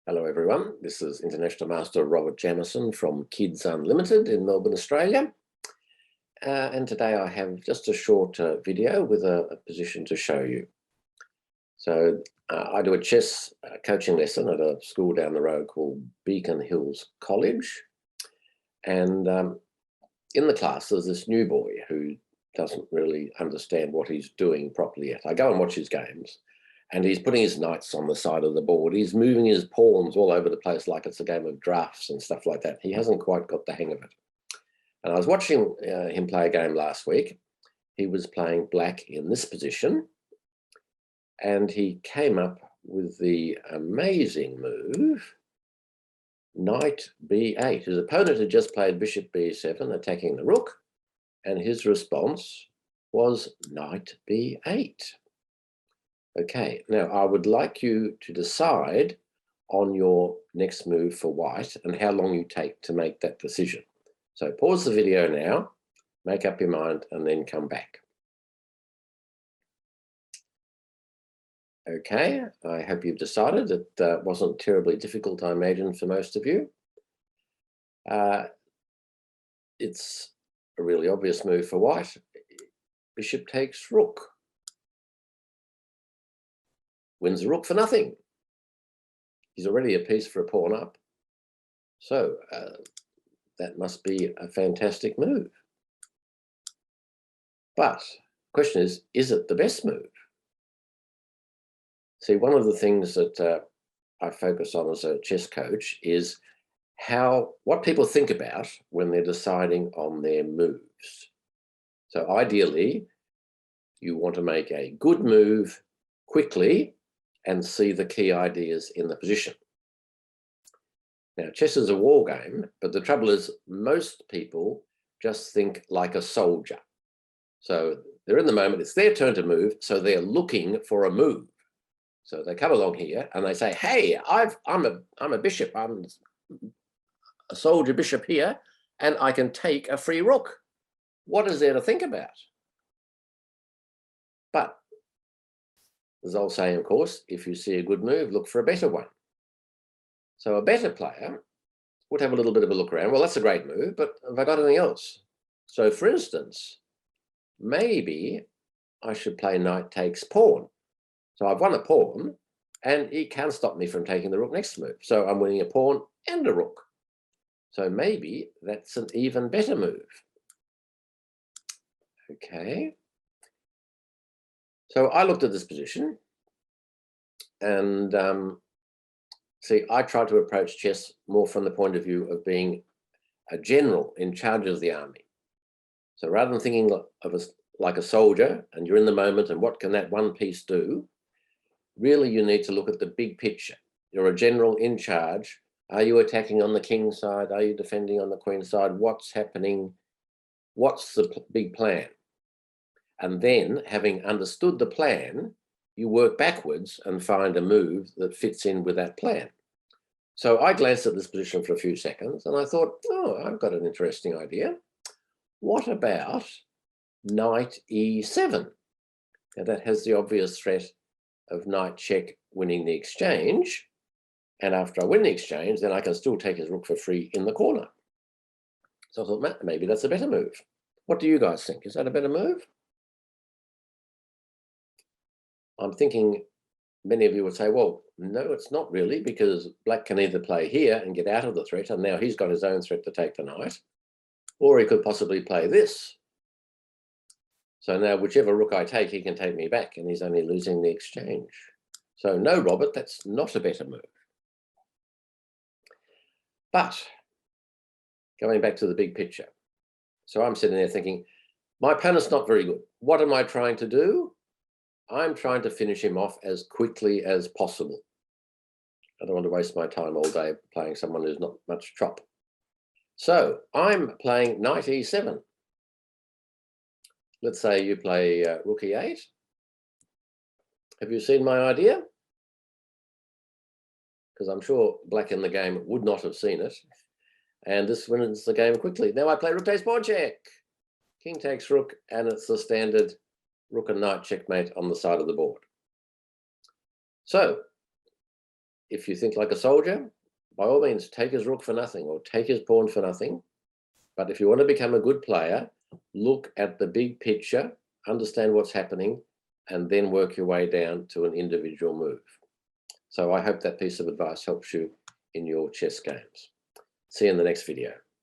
Hello everyone, this is International Master Robert Jamieson from Kids Unlimited in Melbourne, Australia. And today I have just a short video with a position to show you. So I do a chess coaching lesson at a school down the road called Beacon Hills College. And in the class there's this new boy who doesn't really understand what he's doing properly yet. I go and watch his games. And he's putting his knights on the side of the board. He's moving his pawns all over the place like it's a game of drafts and stuff like that. He hasn't quite got the hang of it. And I was watching him play a game last week. He was playing black in this position. And he came up with the amazing move, knight b8. His opponent had just played bishop b7, attacking the rook. And his response was knight b8. Okay, now I would like you to decide on your next move for white and how long you take to make that decision. So pause the video now, make up your mind, and then come back. Okay, I hope you've decided. It wasn't terribly difficult, I imagine, for most of you. It's a really obvious move for white. Bishop takes rook. Wins the rook for nothing. He's already a piece for a pawn up. So that must be a fantastic move. But the question is it the best move? See, one of the things that I focus on as a chess coach is what people think about when they're deciding on their moves. So ideally, you want to make a good move quickly and see the key ideas in the position. Now, chess is a war game, but the trouble is most people just think like a soldier. So they're in the moment, it's their turn to move, so they're looking for a move. So they come along here and they say, hey, I'm a bishop, I'm a soldier bishop here, and I can take a free rook. What is there to think about? But there's old saying, of course, if you see a good move, look for a better one. So a better player would have a little bit of a look around. Well, that's a great move, but have I got anything else? So for instance, maybe I should play knight takes pawn. So I've won a pawn and he can't stop me from taking the rook next move. So I'm winning a pawn and a rook. So maybe that's an even better move. Okay. So I looked at this position and see, I try to approach chess more from the point of view of being a general in charge of the army. So rather than thinking of us like a soldier and you're in the moment and what can that one piece do, really you need to look at the big picture. You're a general in charge. Are you attacking on the king's side? Are you defending on the queen's side? What's happening? What's the big plan? And then, having understood the plan, you work backwards and find a move that fits in with that plan. So I glanced at this position for a few seconds and I thought, oh, I've got an interesting idea. What about knight e7? Now that has the obvious threat of knight check winning the exchange. And after I win the exchange, then I can still take his rook for free in the corner. So I thought, maybe that's a better move. What do you guys think? Is that a better move? I'm thinking many of you would say, well, no, it's not really, because black can either play here and get out of the threat, and now he's got his own threat to take the knight, or he could possibly play this. So now whichever rook I take, he can take me back, and he's only losing the exchange. So no, Robert, that's not a better move. But going back to the big picture. So I'm sitting there thinking, my opponent's not very good. What am I trying to do? I'm trying to finish him off as quickly as possible. I don't want to waste my time all day playing someone who's not much chop. So I'm playing knight e7. Let's say you play rook e8. Have you seen my idea? Because I'm sure black in the game would not have seen it. And this wins the game quickly. Now I play rook takes pawn check. King takes rook, and it's the standard rook and knight checkmate on the side of the board. So if you think like a soldier, by all means, take his rook for nothing or take his pawn for nothing. But if you want to become a good player, look at the big picture, understand what's happening, and then work your way down to an individual move. So I hope that piece of advice helps you in your chess games. See you in the next video.